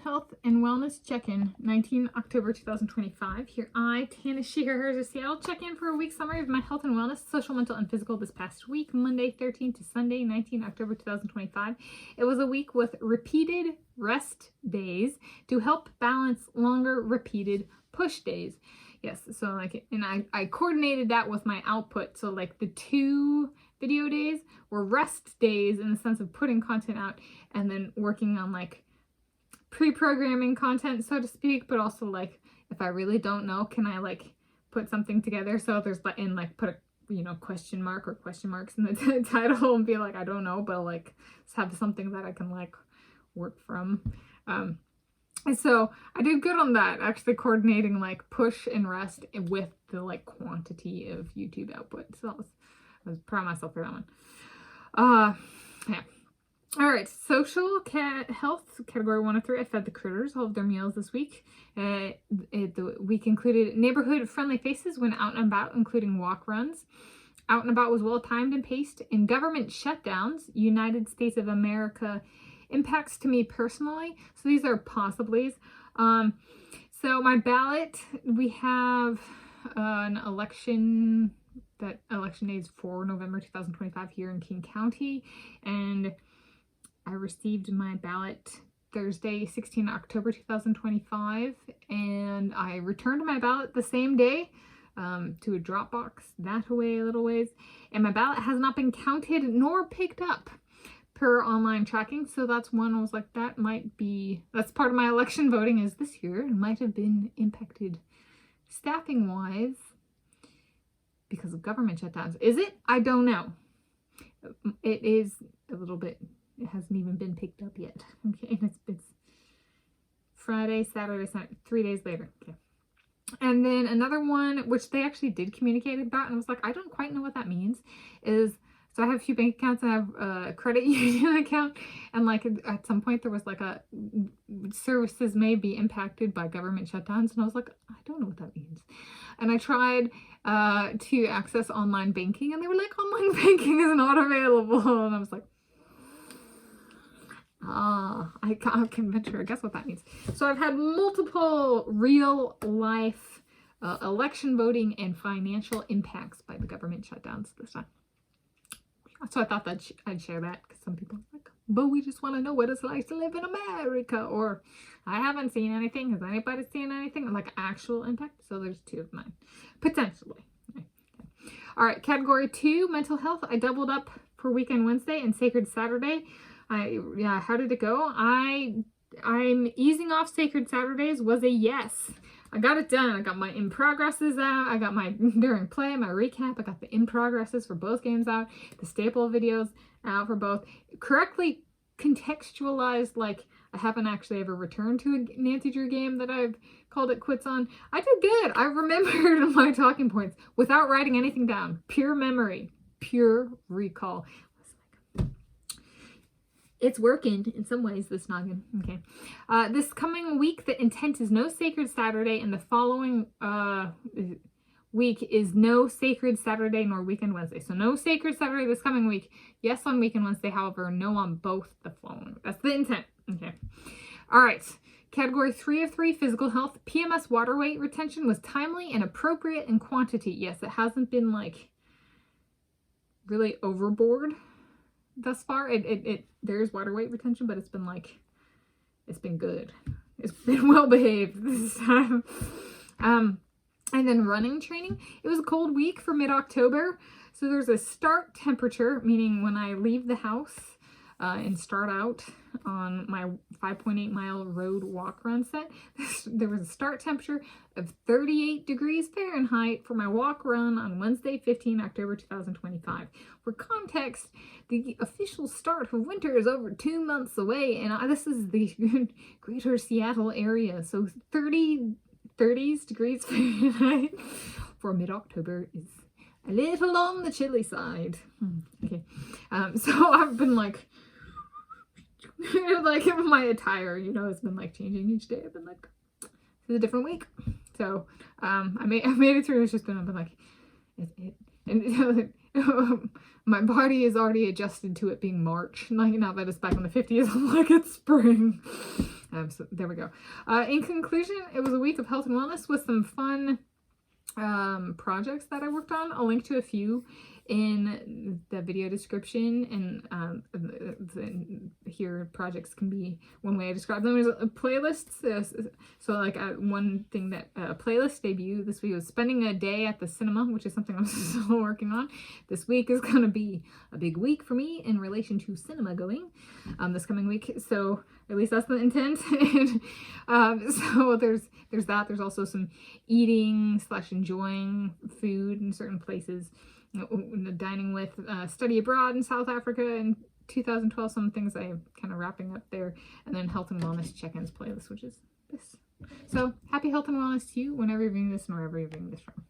Health and Wellness Check-In, 19 October 2025. Here I, Tanis Coralee of Seattle, check in for a week summary of my health and wellness, social, mental, and physical this past week, Monday 13th to Sunday 19 October 2025. It was a week with repeated rest days to help balance longer repeated push days. Yes, so and I coordinated that with my output. So the 2 video days were rest days in the sense of putting content out and then working on pre-programming content, so to speak, but also if I really don't know, can I put something together? So there's put a question mark or question marks in the title and be I don't know, but have something that I can work from. And so I did good on that, actually coordinating push and rest with the quantity of YouTube output. So I was proud of myself for that one. Yeah. All right, social health, category 1 of 3. I fed the critters all of their meals this week. The week included neighborhood-friendly faces when out and about, including walk runs. Out and about was well-timed and paced. In government shutdowns, United States of America impacts to me personally. So these are possiblies. So my ballot, we have an election, that election day is 4 November 2025 here in King County. And I received my ballot Thursday, 16 October 2025, and I returned my ballot the same day to a drop box that away a little ways, and my ballot has not been counted nor picked up per online tracking. So that's one I was that's part of my election voting is this year. It might have been impacted staffing wise because of government shutdowns. Is it? I don't know. It is a little bit. It hasn't even been picked up yet. Okay, and it's Friday, Saturday, Sunday, 3 days later. Okay. And then another one, which they actually did communicate about, and I was I don't quite know what that means, is, so I have a few bank accounts. I have a credit union account, and at some point there was services may be impacted by government shutdowns, and I was I don't know what that means. And I tried to access online banking, and they were online banking is not available, and I was I can venture a guess what that means. So I've had multiple real life election voting and financial impacts by the government shutdowns this time. So I thought that I'd share that because some people are but we just want to know what it's like to live in America, or I haven't seen anything. Has anybody seen anything actual impact? So there's 2 of mine, potentially. Okay. All right, category 2, mental health. I doubled up for Weekend Wednesday and Sacred Saturday. How did it go? I'm easing off Sacred Saturdays was a yes. I got it done. I got my in progresses out. I got my during play, my recap. I got the in progresses for both games out. The staple videos out for both. Correctly contextualized, I haven't actually ever returned to an anti-Drew game that I've called it quits on. I did good. I remembered my talking points without writing anything down. Pure memory. Pure recall. It's working in some ways, this noggin. Okay. This coming week, the intent is no Sacred Saturday, and the following week is no Sacred Saturday nor Weekend Wednesday. So no Sacred Saturday this coming week. Yes on Weekend Wednesday, however, no on both the following. That's the intent. Okay. All right. Category 3 of 3, physical health. PMS water weight retention was timely and appropriate in quantity. Yes, it hasn't been really overboard thus far. There's water weight retention, but it's been it's been good. It's been well behaved this time. And then running training. It was a cold week for mid-October, so there's a start temperature, meaning when I leave the house and start out on my 5.8 mile road walk run set, there was a start temperature of 38 degrees Fahrenheit for my walk run on Wednesday, 15 October 2025. For context, the official start of winter is over 2 months away, and this is the greater Seattle area, so 30 degrees Fahrenheit for mid-October is a little on the chilly side. Okay, so I've been my attire, it's been changing each day. I've been this is a different week. So I made it through. It's just been, I've been and my body is already adjusted to it being March. Now that it's back in the 50s, I'm it's spring. So there we go. In conclusion, it was a week of health and wellness with some fun projects that I worked on. I'll link to a few in the video description, and here projects can be one way I describe them is playlists. So like one thing that playlist debut this week was spending a day at the cinema, which is something I'm still working on. This week is going to be a big week for me in relation to cinema going this coming week. So at least that's the intent. And so there's that. There's also some eating / enjoying food in certain places. Dining with study abroad in South Africa in 2012, some things I'm kind of wrapping up there, and then health and wellness check-ins playlist, which is this. So happy health and wellness to you whenever you're viewing this and wherever you're viewing this from.